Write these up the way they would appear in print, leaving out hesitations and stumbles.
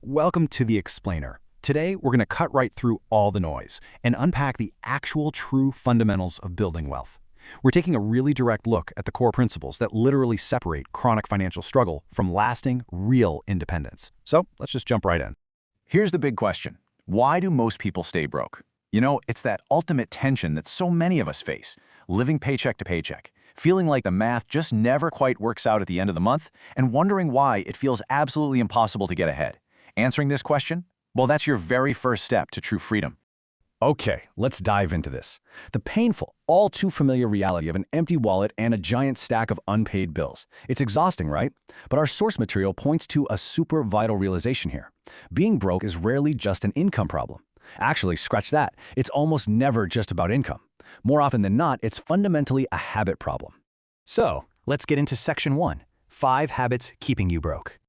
Welcome to The Explainer. Today, we're going to cut right through all the noise and unpack the actual true fundamentals of building wealth. We're taking a really direct look at the core principles that literally separate chronic financial struggle from lasting, real independence. So let's just jump right in. Here's the big question. Why do most people stay broke? You know, it's that ultimate tension that so many of us face, living paycheck to paycheck, feeling like the math just never quite works out at the end of the month, and wondering why it feels absolutely impossible to get ahead. Answering this question? Well, that's your very first step to true freedom. Okay, let's dive into this. The painful, all too familiar reality of an empty wallet and a giant stack of unpaid bills. It's exhausting, right? But our source material points to a super vital realization here. Being broke is rarely just an income problem. Actually, scratch that. It's almost never just about income. More often than not, it's fundamentally a habit problem. So, let's get into Section 1, 5 Habits Keeping You Broke.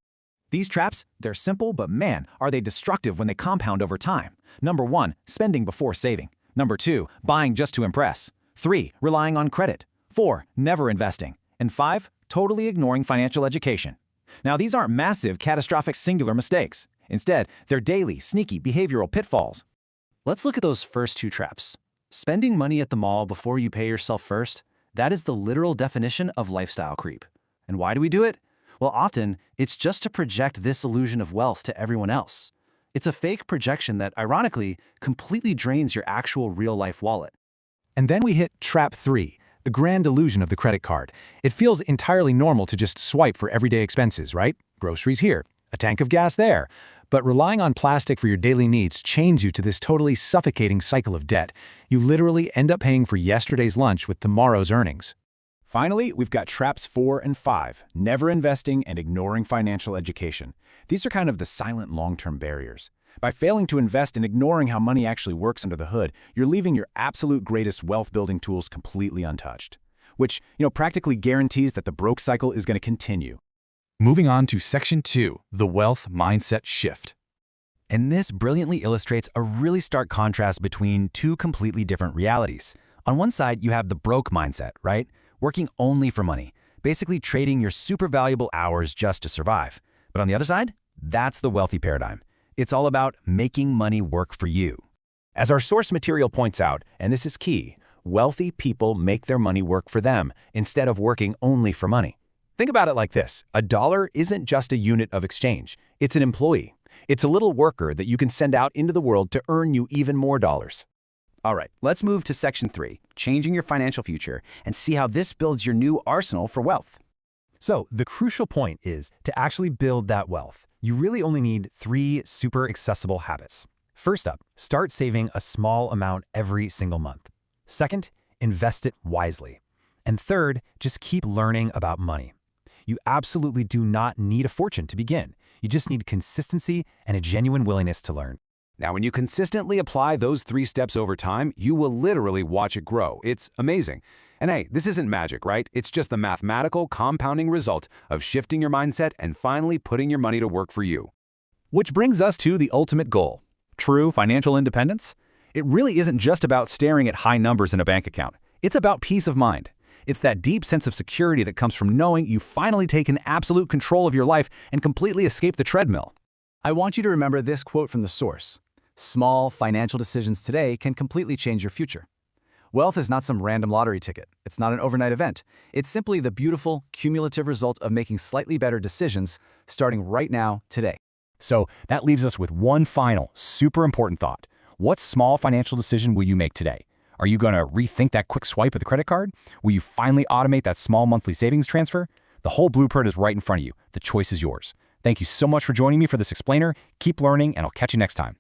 These traps, they're simple, but man, are they destructive when they compound over time. Number 1, spending before saving. Number 2, buying just to impress. 3, relying on credit. 4, never investing. And 5, totally ignoring financial education. Now, these aren't massive, catastrophic singular mistakes. Instead, they're daily, sneaky behavioral pitfalls. Let's look at those first two traps. Spending money at the mall before you pay yourself first, that is the literal definition of lifestyle creep. And why do we do it? Well, often, it's just to project this illusion of wealth to everyone else. It's a fake projection that, ironically, completely drains your actual real-life wallet. And then we hit Trap 3, the grand illusion of the credit card. It feels entirely normal to just swipe for everyday expenses, right? Groceries here, a tank of gas there. But relying on plastic for your daily needs chains you to this totally suffocating cycle of debt. You literally end up paying for yesterday's lunch with tomorrow's earnings. Finally, we've got traps 4 and 5, never investing and ignoring financial education. These are kind of the silent long-term barriers. By failing to invest and ignoring how money actually works under the hood, you're leaving your absolute greatest wealth-building tools completely untouched, which, practically guarantees that the broke cycle is going to continue. Moving on to Section 2, the wealth mindset shift. And this brilliantly illustrates a really stark contrast between two completely different realities. On one side, you have the broke mindset, right? Working only for money, basically trading your super valuable hours just to survive. But on the other side, that's the wealthy paradigm. It's all about making money work for you. As our source material points out, and this is key, wealthy people make their money work for them instead of working only for money. Think about it like this. A dollar isn't just a unit of exchange. It's an employee. It's a little worker that you can send out into the world to earn you even more dollars. All right, let's move to Section 3, changing your financial future, and see how this builds your new arsenal for wealth. So, the crucial point is to actually build that wealth. You really only need 3 super accessible habits. First up, start saving a small amount every single month. Second, invest it wisely. And third, just keep learning about money. You absolutely do not need a fortune to begin. You just need consistency and a genuine willingness to learn. Now, when you consistently apply those 3 steps over time, you will literally watch it grow. It's amazing. And hey, this isn't magic, right? It's just the mathematical compounding result of shifting your mindset and finally putting your money to work for you. Which brings us to the ultimate goal. True financial independence? It really isn't just about staring at high numbers in a bank account. It's about peace of mind. It's that deep sense of security that comes from knowing you've finally taken absolute control of your life and completely escaped the treadmill. I want you to remember this quote from the source. Small financial decisions today can completely change your future. Wealth is not some random lottery ticket. It's not an overnight event. It's simply the beautiful, cumulative result of making slightly better decisions starting right now, today. So that leaves us with one final, super important thought. What small financial decision will you make today? Are you going to rethink that quick swipe of the credit card? Will you finally automate that small monthly savings transfer? The whole blueprint is right in front of you. The choice is yours. Thank you so much for joining me for this explainer. Keep learning, and I'll catch you next time.